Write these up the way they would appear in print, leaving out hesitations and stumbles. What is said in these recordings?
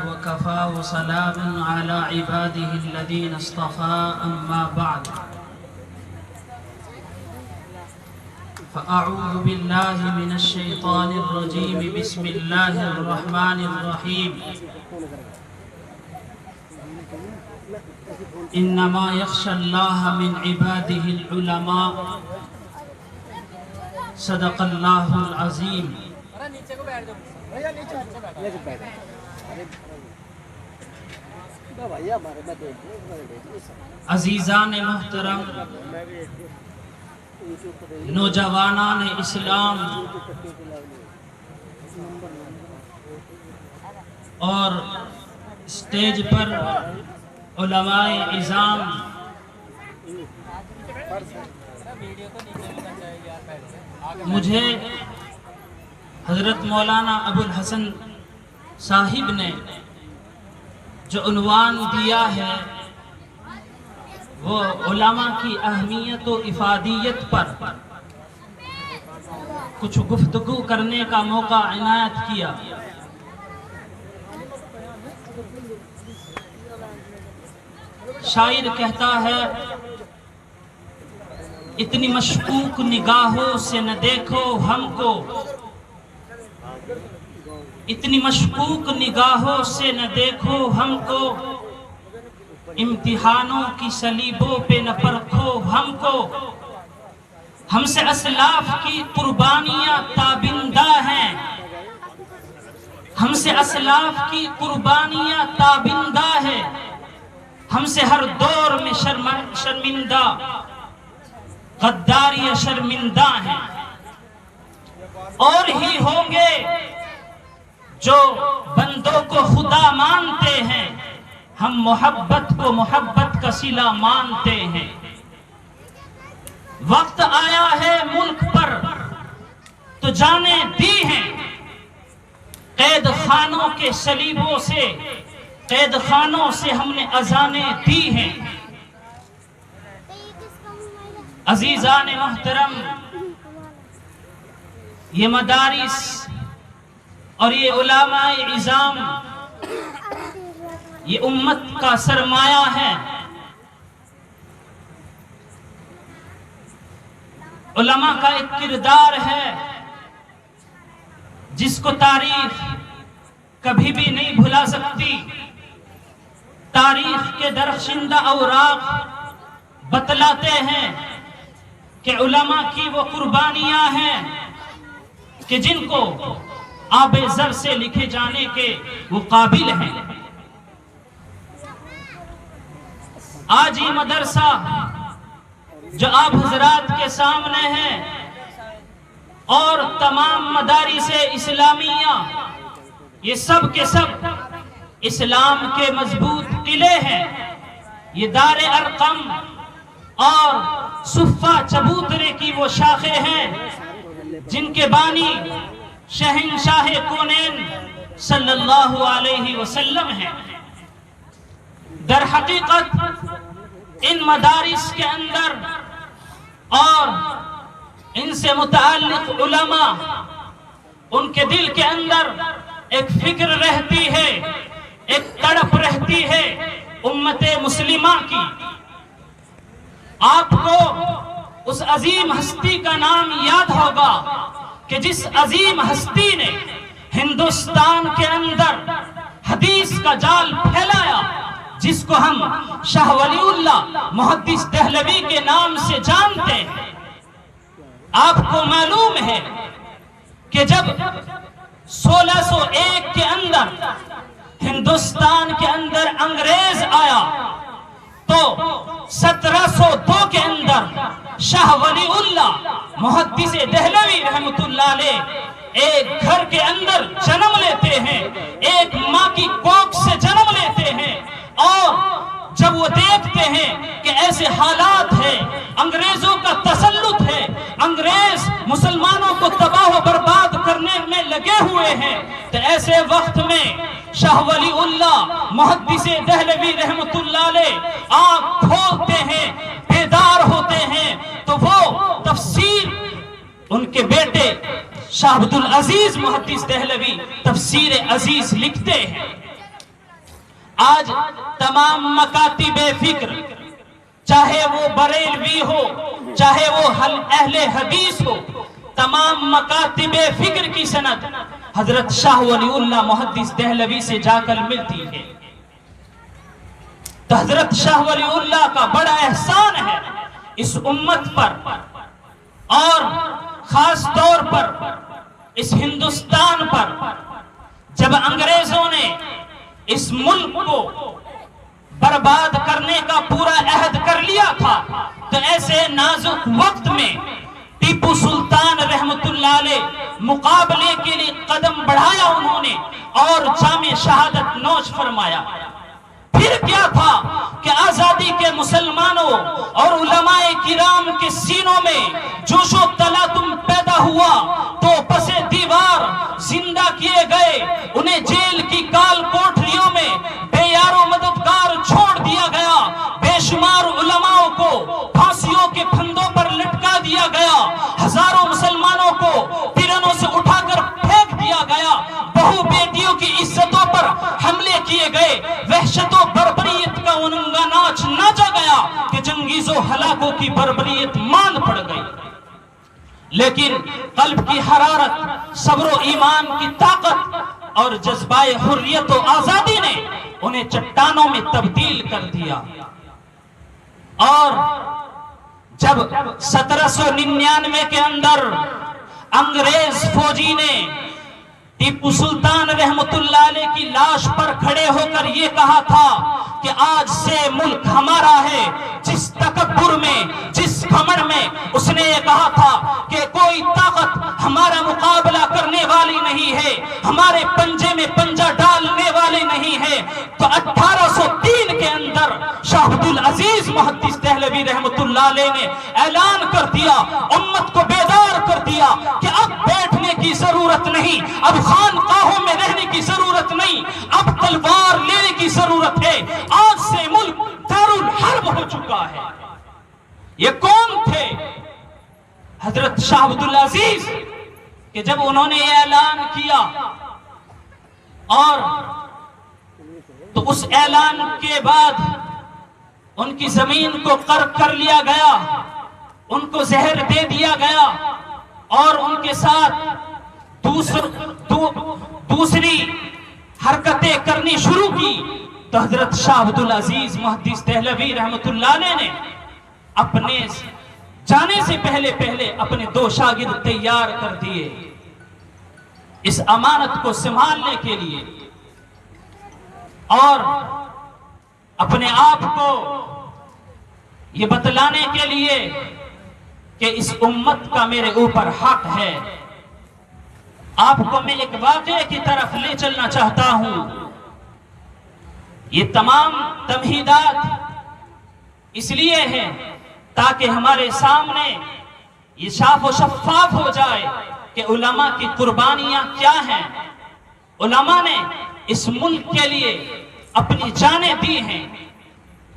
وكفى وسلام على عباده الذين اصطفى أما بعد فأعوذ بالله من الشيطان الرجيم بسم الله الرحمن الرحيم إنما يخشى الله من عباده العلماء صدق الله العظيم عزیزان محترم، نوجوانان اسلام اور اسٹیج پر علماء اعظام، مجھے حضرت مولانا ابو الحسن صاحب نے جو عنوان دیا ہے وہ علماء کی اہمیت و افادیت پر کچھ گفتگو کرنے کا موقع عنایت کیا۔ شاعر کہتا ہے اتنی مشکوک نگاہوں سے نہ دیکھو ہم کو، اتنی مشکوک نگاہوں سے نہ دیکھو ہم کو، امتحانوں کی صلیبوں پہ نہ پرکھو ہم کو، ہم سے اسلاف کی قربانیاں تابندہ ہیں، ہم سے اسلاف کی قربانیاں تابندہ ہے، ہم سے ہر دور میں شرمندہ غداریاں شرمندہ ہیں، اور ہی ہوں گے جو بندوں کو خدا مانتے ہیں، ہم محبت کو محبت کا صلہ مانتے ہیں۔ وقت آیا ہے ملک پر تو جانیں دی ہیں، قید خانوں کے صلیبوں سے، قید خانوں سے ہم نے اذانیں دی ہیں۔ عزیزان محترم، یہ مدارس اور یہ علماء اعظام یہ امت کا سرمایہ ہے۔ علماء کا ایک کردار ہے جس کو تاریخ کبھی بھی نہیں بھلا سکتی۔ تاریخ کے درخشندہ اوراق بتلاتے ہیں کہ علماء کی وہ قربانیاں ہیں کہ جن کو آب زر سے لکھے جانے کے وہ قابل ہیں۔ آج یہ مدرسہ جو آپ حضرات کے سامنے ہے اور تمام مدارس اسلامیہ، یہ سب کے سب اسلام کے مضبوط قلعے ہیں۔ یہ دار ارقم اور صفہ چبوترے کی وہ شاخیں ہیں جن کے بانی شہنشاہ کونین صلی اللہ علیہ وسلم ہیں۔ در حقیقت ان مدارس کے اندر اور ان سے متعلق علماء، ان کے دل کے اندر ایک فکر رہتی ہے، ایک تڑپ رہتی ہے امت مسلمہ کی۔ آپ کو اس عظیم ہستی کا نام یاد ہوگا کہ جس عظیم ہستی نے ہندوستان کے اندر حدیث کا جال پھیلایا، جس کو ہم شاہ ولی اللہ محدث دہلوی کے نام سے جانتے ہیں۔ آپ کو معلوم ہے کہ جب 1601 کے اندر ہندوستان کے اندر انگریز آیا تو 1702 کے اندر شاہ ولی اللہ محدث دہلوی رحمت اللہ علیہ ایک گھر کے اندر جنم لیتے ہیں، ایک ماں کی کوکھ سے جنم لیتے ہیں، اور جب وہ دیکھتے ہیں کہ ایسے حالات ہیں، انگریزوں کا تسلط ہے، انگریز مسلمانوں کو تباہ و برباد کرنے میں لگے ہوئے ہیں، تو ایسے وقت میں شاہ ولی اللہ محدث دہلوی رحمت اللہ علیہ آنکھ کھولتے ہیں، بیدار ہوتے ہیں، تو وہ تفسیر ان کے بیٹے شاہ عبدالعزیز محدث دہلوی تفسیر عزیز لکھتے ہیں۔ آج تمام مکاتب فکر، چاہے وہ بریلوی ہو، چاہے وہ اہل حدیث ہو، تمام مکاتب فکر کی سند حضرت شاہ ولی اللہ محدث دہلوی سے جا کر ملتی ہے۔ تو حضرت شاہ ولی اللہ کا بڑا احسان ہے اس امت پر، اور خاص طور پر اس ہندوستان پر۔ جب انگریزوں نے اس ملک کو برباد کرنے کا پورا عہد کر لیا تھا، تو ایسے نازک وقت میں ٹیپو سلطان رحمت اللہ علیہ مقابلے کے لیے قدم بڑھایا انہوں نے، اور جام شہادت نوش فرمایا۔ پھر کیا تھا کہ آزادی کے مسلمانوں اور علماء کرام کے سینوں میں جوش و تلاطم پیدا ہوا، تو پس دیوار زندہ کیے گئے، انہیں جیل کی کال کوٹریوں میں بے یار و مددگار چھوڑ دیا گیا، بے شمار علماء کو پھانسیوں کے پھندوں پر لٹکا دیا گیا، ہزاروں مسلمانوں کو تیرنوں سے اٹھا کر پھینک دیا گیا، بہو بیٹیوں کی عزتوں پر حملے کیے گئے، وحشت و بربریت کا اننگا ناچ ناچا گیا کہ جنگیزوں ہلاکوں کی بربریت مان پڑ گئی۔ لیکن قلب کی حرارت، صبر و ایمان کی طاقت اور جذبہ حریت و آزادی نے انہیں چٹانوں میں تبدیل کر دیا۔ اور جب 1799 کے اندر انگریز فوجی نے ٹیپو سلطان رحمت اللہ علیہ کی لاش پر کھڑے ہو کر یہ کہا تھا کہ آج سے ملک ہمارا ہے، جس تکبر میں، جس گھمنڈ میں اس نے یہ کہا تھا کہ کوئی طاقت ہمارا مقابلہ کرنے والی نہیں ہے، ہمارے پنجے میں پنجہ ڈالنے والے نہیں ہے، تو 1803 کے اندر شاہ عبدالعزیز محدث دہلوی رحمت اللہ علیہ نے اعلان کر دیا، امت کو بیدار کر دیا کہ اب بیٹھنے کی ضرورت نہیں، اب خانقاہوں میں رہنے کی ضرورت نہیں، اب تلوار لینے کی ضرورت ہے، آج سے ملک دارالحرب ہو چکا ہے۔ یہ کون تھے؟ حضرت شاہ عبدالعزیز، کہ جب انہوں نے یہ اعلان کیا، اور تو اس اعلان کے بعد ان کی زمین کو قرق کر لیا گیا، ان کو زہر دے دیا گیا، اور ان کے ساتھ دوسری حرکتیں کرنی شروع کی، تو حضرت شاہ عبدالعزیز محدث دہلوی رحمت اللہ علیہ نے اپنے جانے سے پہلے اپنے 2 شاگرد تیار کر دیے اس امانت کو سنبھالنے کے لیے، اور اپنے آپ کو یہ بتلانے کے لیے کہ اس امت کا میرے اوپر حق ہے۔ آپ کو میں ایک واقعے کی طرف لے چلنا چاہتا ہوں۔ یہ تمام تمہیدات اس لیے ہیں تاکہ ہمارے سامنے یہ صاف و شفاف ہو جائے کہ علماء کی قربانیاں کیا ہیں۔ علماء نے اس ملک کے لیے اپنی جانیں دی ہیں،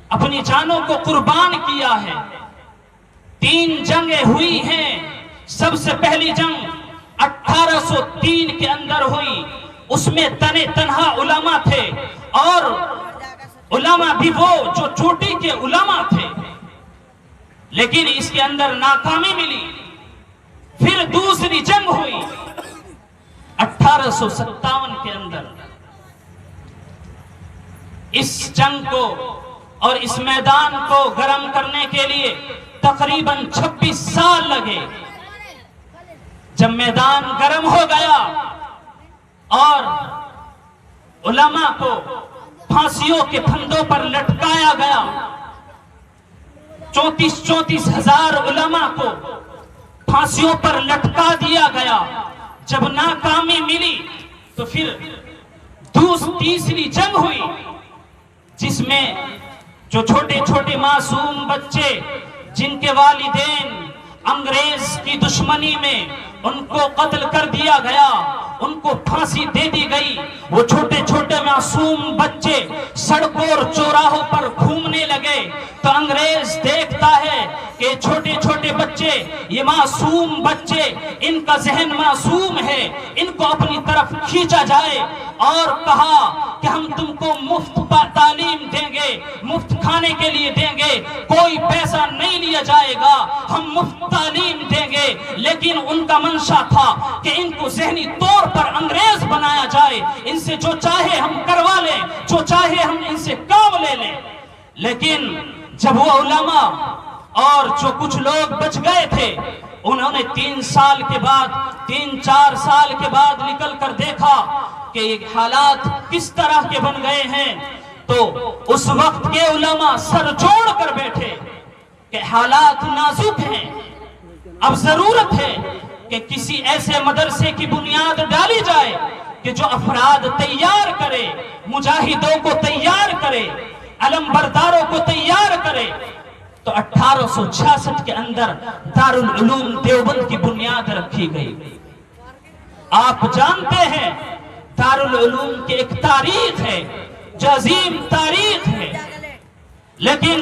اپنی جانوں کو قربان کیا ہے۔ 3 جنگیں ہوئی ہیں۔ سب سے پہلی جنگ 1803 کے اندر ہوئی، اس میں تنہا علماء تھے، اور علماء بھی وہ جو چوٹی کے علماء تھے، لیکن اس کے اندر ناکامی ملی۔ پھر دوسری جنگ ہوئی 1857 کے اندر۔ اس جنگ کو اور اس میدان کو گرم کرنے کے لیے تقریباً 26 سال لگے۔ جب میدان گرم ہو گیا اور علماء کو پھانسیوں کے پھندوں پر لٹکایا گیا، 34 ہزار علماء کو پھانسیوں پر لٹکا دیا گیا، جب ناکامی ملی تو پھر تیسری جنگ ہوئی، جس میں جو چھوٹے چھوٹے معصوم بچے جن کے والدین انگریز کی دشمنی میں ان کو قتل کر دیا گیا، ان کو پھانسی دے دی گئی. وہ چھوٹے چھوٹے معصوم بچے سڑکوں اور چوراہوں پر گھومنے لگے تو انگریز دیکھتا ہے کہ چھوٹے چھوٹے بچے، یہ معصوم بچے، ان کا ذہن معصوم ہے، ان کو اپنی طرف کھینچا جائے، اور کہا کہ ہم تم کو مفت تعلیم دیں گے، مفت کھانے کے لیے دیں گے، کوئی پیسہ نہیں لیا جائے گا، ہم مفت تعلیم دیں گے. لیکن ان کا منشا تھا کہ ان کو ذہنی طور پر انگریز بنایا جائے، ان سے جو چاہے ہم کروا لیں، جو چاہے ہم ان سے کام لے لیں. لیکن جب وہ علماء اور جو کچھ لوگ بچ گئے تھے، انہوں نے 3 سال کے بعد، 3-4 سال کے بعد نکل کر دیکھا کہ یہ حالات کس طرح کے بن گئے ہیں، تو اس وقت کے علماء سر جوڑ کر بیٹھے کہ حالات نازک ہیں، اب ضرورت ہے کہ کسی ایسے مدرسے کی بنیاد ڈالی جائے کہ جو افراد تیار کرے، مجاہدوں کو تیار کرے، علم برداروں کو تیار کرے. تو 1866 کے اندر دارالعلوم دیوبند کی بنیاد رکھی گئی. آپ جانتے ہیں دارالعلوم کی ایک تاریخ ہے، جو عظیم تاریخ ہے. لیکن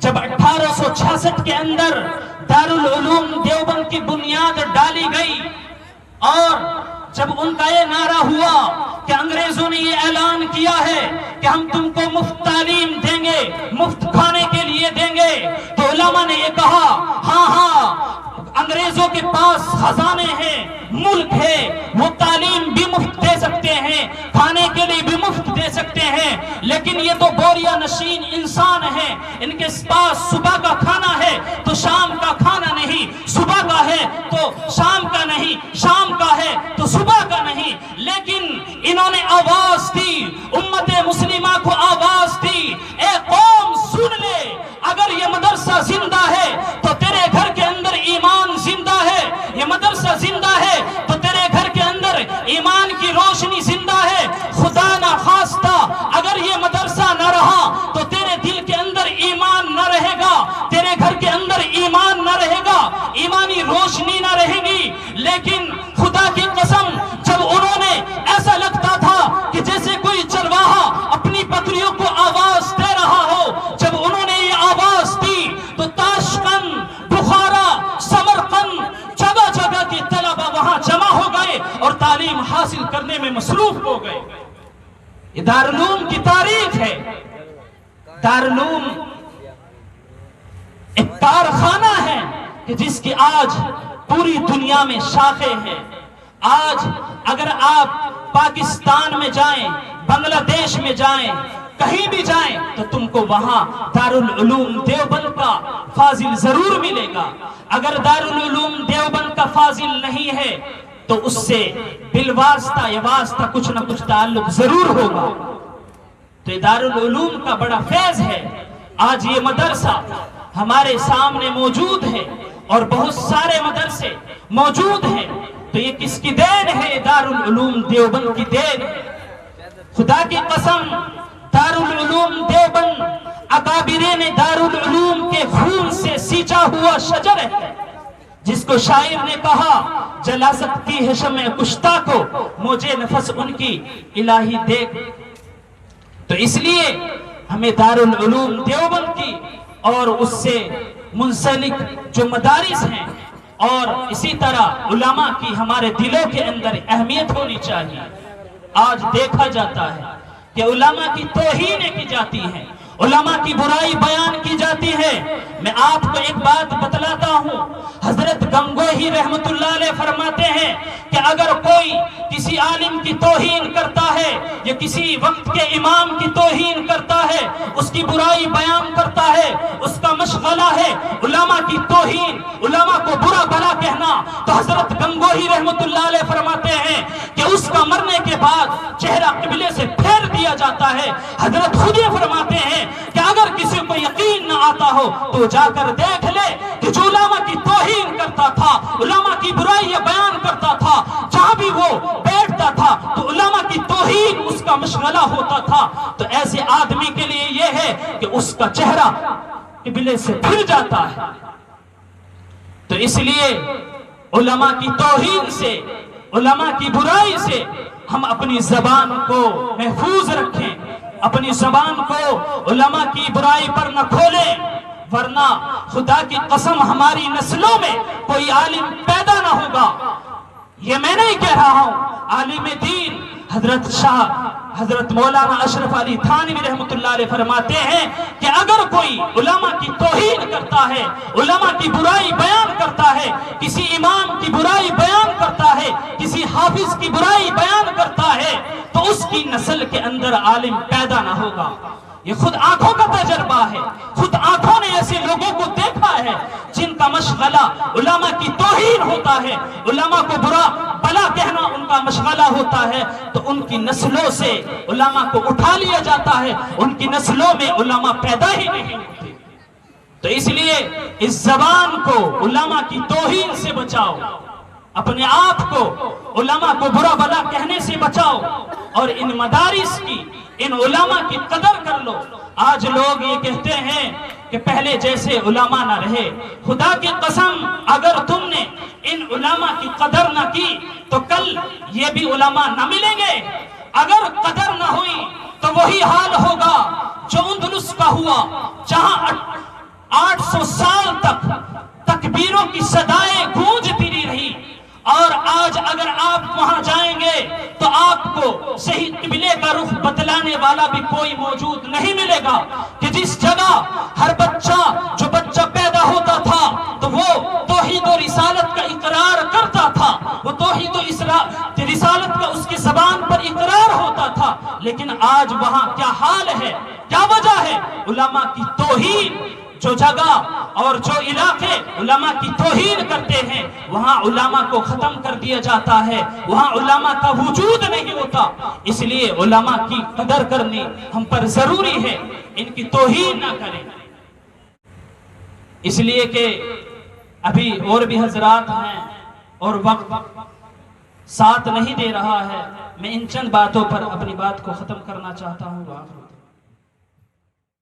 جب 1866 کے اندر دارالعلوم دیوبند کی بنیاد ڈالی گئی اور جب ان کا یہ نعرہ ہوا کہ انگریزوں نے یہ اعلان کیا ہے کہ ہم تم کو مفت تعلیم دیں گے، مفت کھانے کے لیے دیں گے، تو علماء نے یہ کہا ہاں انگریزوں کے پاس خزانے ہیں، ملک ہے، وہ تعلیم بھی مفت دے سکتے ہیں، کھانے کے لیے بھی مفت دے سکتے ہیں، لیکن یہ تو بوریا نشین انسان ہیں، ان کے پاس صبح کا کھانا ہے تو شام کا کھانا نہیں، صبح کا ہے تو شام کا نہیں، شام کا ہے تو صبح کا نہیں. لیکن انہوں نے آواز دی، امت مسلمہ کو آواز دی، اے قوم سن لے، اگر یہ مدرسہ زندہ ہے تو تیرے گھر کے اندر ایمان زندہ ہے، یہ مدرسہ زندہ ہے تو تیرے گھر کے اندر ایمان کی روشنی زندہ ہے. خدا نہ خواستہ اگر یہ مدرسہ نہ رہا تو تیرے دل کے اندر ایمان نہ رہے گا، تیرے گھر کے اندر ایمان نہ رہے گا، ایمانی روشنی نہ رہے گی. لیکن خدا کی قسم جب انہوں نے ایسا لگتا تھا کہ جیسے کوئی چرواہا اپنی بکریوں کو آواز دے رہا ہو، جب انہوں نے یہ آواز دی تو تاشقند، بخارا، سمرقند، جگہ جگہ کے طلبہ وہاں جمع ہو گئے اور تعلیم حاصل کرنے میں مصروف ہو گئے. یہ دارالعلوم کی تاریخ ہے. دارالعلوم ایک کارخانہ ہے کہ جس کی آج پوری دنیا میں شاخیں ہیں. آج اگر آپ پاکستان میں جائیں، بنگلہ دیش میں جائیں، کہیں بھی جائیں تو تم کو وہاں دارالعلوم دیوبند کا فاضل ضرور ملے گا. اگر دارالعلوم دیوبند کا فاضل نہیں ہے تو اس سے بالواسطہ یا واسطہ کچھ نہ کچھ تعلق ضرور ہوگا. تو یہ دارالعلوم کا بڑا فیض ہے. آج یہ مدرسہ ہمارے سامنے موجود ہے اور بہت سارے مدرسے موجود ہیں. تو یہ کس کی دین ہے؟ دارالعلوم دیوبند کی دین ہے. خدا کی قسم دارالعلوم دیوبند اکابرین دارالعلوم کے خون سے سینچا ہوا شجر ہے، جس کو شاعر نے کہا جلا سکتی ہے شمع کشتہ کو، مجھے نفس ان کی الہی دیکھ. تو اس لیے ہمیں دارالعلوم دیوبند کی اور اس سے منسلک جو مدارس ہیں اور اسی طرح علماء کی ہمارے دلوں کے اندر اہمیت ہونی چاہیے. آج دیکھا جاتا ہے کہ علماء کی توہین کی جاتی ہے، علماء کی برائی بیان کی جاتی ہے. میں آپ کو ایک بات بتلاتا ہوں، حضرت گنگوہی رحمت اللہ علیہ فرماتے ہیں کہ اگر کوئی کسی عالم کی توہین کرتا ہے یا کسی وقت کے امام کی توہین کرتا ہے، اس کی برائی بیان کرتا ہے، اس کا مشغلہ ہے علماء کی توہین، علماء کو برا بھلا کہنا، تو حضرت گنگوہی رحمت اللہ علیہ فرماتے ہیں کہ اس کا مرنے کے بعد چہرہ قبلے سے پھیر دیا جاتا ہے. حضرت خود یہ فرماتے ہیں کہ اگر کسی کو یقین نہ آتا ہو تو جا کر دیکھ لے کہ جو علماء کی توہین کرتا تھا، علماء کی برائی بیان کرتا تھا، جہاں بھی وہ بیٹھتا تھا تو علماء کی توہین اس کا مشغلہ ہوتا تھا. تو ایسے آدمی کے لیے یہ ہے کہ اس کا چہرہ قبلے سے پھر جاتا ہے. تو اس لیے علماء کی توہین سے، علماء کی برائی سے ہم اپنی زبان کو محفوظ رکھیں، اپنی زبان کو علماء کی برائی پر نہ کھولیں، ورنہ خدا کی قسم ہماری نسلوں میں کوئی عالم پیدا نہ ہوگا۔ یہ میں نہیں کہہ رہا ہوں، عالم دین حضرت مولانا اشرف علی تھانوی رحمۃ اللہ علیہ فرماتے ہیں کہ اگر کوئی علماء کی توہین کرتا ہے، علماء کی برائی بیان کرتا ہے، کسی امام کی برائی بیان کرتا ہے، کسی حافظ کی برائی بیان کرتا ہے، تو اس کی نسل کے اندر عالم پیدا نہ ہوگا۔ یہ خود آنکھوں کا تجربہ ہے، خود آنکھوں نے ایسے لوگوں کو دیکھا ہے جن کا مشغلہ علماء کی توہین ہوتا ہے، علماء کو برا بلا کہنا ان کا مشغلہ ہوتا ہے، تو ان کی نسلوں سے علماء کو اٹھا لیا جاتا ہے، ان کی نسلوں میں علماء پیدا ہی نہیں ہوتے۔ تو اس لیے اس زبان کو علماء کی توہین سے بچاؤ، اپنے آپ کو علماء کو برا بلا کہنے سے بچاؤ، اور ان مدارس کی، ان علماء کی قدر کر لو۔ آج لوگ یہ کہتے ہیں کہ پہلے جیسے علماء نہ رہے۔ خدا کی قسم اگر تم نے ان علماء کی قدر نہ کی تو کل یہ بھی علماء نہ ملیں گے۔ اگر قدر نہ ہوئی تو وہی حال ہوگا جو اندلس کا ہوا، جہاں 800 سال تک تکبیروں کی صدائیں گونجتی رہی، اور آج اگر آپ وہاں جائیں گے تو آپ کو صحیح قبلے کا رخ بتلانے والا بھی کوئی موجود نہیں ملے گا، کہ جس جگہ ہر جو بچہ پیدا ہوتا تھا تو وہ توحید و رسالت کا اقرار کرتا تھا، وہ توحید و رسالت کا اس کی زبان پر اقرار ہوتا تھا، لیکن آج وہاں کیا حال ہے، کیا وجہ ہے؟ علماء کی توہین۔ جو جگہ اور جو علاقے علماء کی توہین کرتے ہیں وہاں علماء کو ختم کر دیا جاتا ہے، وہاں علماء کا وجود نہیں ہوتا۔ اس لیے علماء کی قدر کرنی ہم پر ضروری ہے، ان کی توہین نہ کریں۔ اس لیے کہ ابھی اور بھی حضرات ہیں اور وقت ساتھ نہیں دے رہا ہے، میں ان چند باتوں پر اپنی بات کو ختم کرنا چاہتا ہوں۔